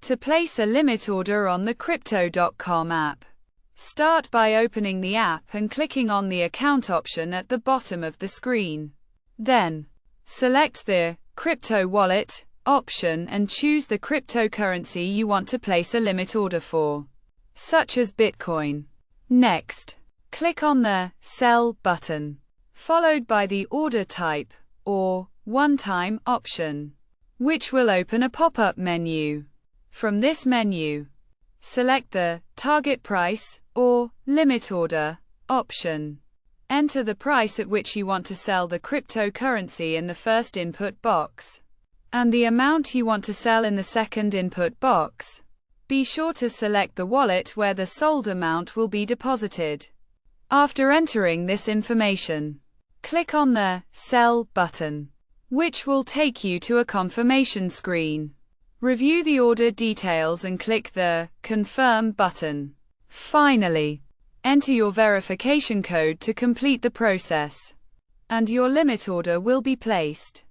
To place a limit order on the Crypto.com app, start by opening the app and clicking on the account option at the bottom of the screen. Then, select the Crypto Wallet option and choose the cryptocurrency you want to place a limit order for, such as Bitcoin. Next, click on the Sell button, followed by the Order Type or One-Time option, which will open a pop-up menu. From this menu, select the Target Price or Limit Order option. Enter the price at which you want to sell the cryptocurrency in the first input box, and the amount you want to sell in the second input box. Be sure to select the wallet where the sold amount will be deposited. After entering this information, click on the Sell button, which will take you to a confirmation screen. Review the order details and click the Confirm button. Finally, enter your verification code to complete the process, and your limit order will be placed.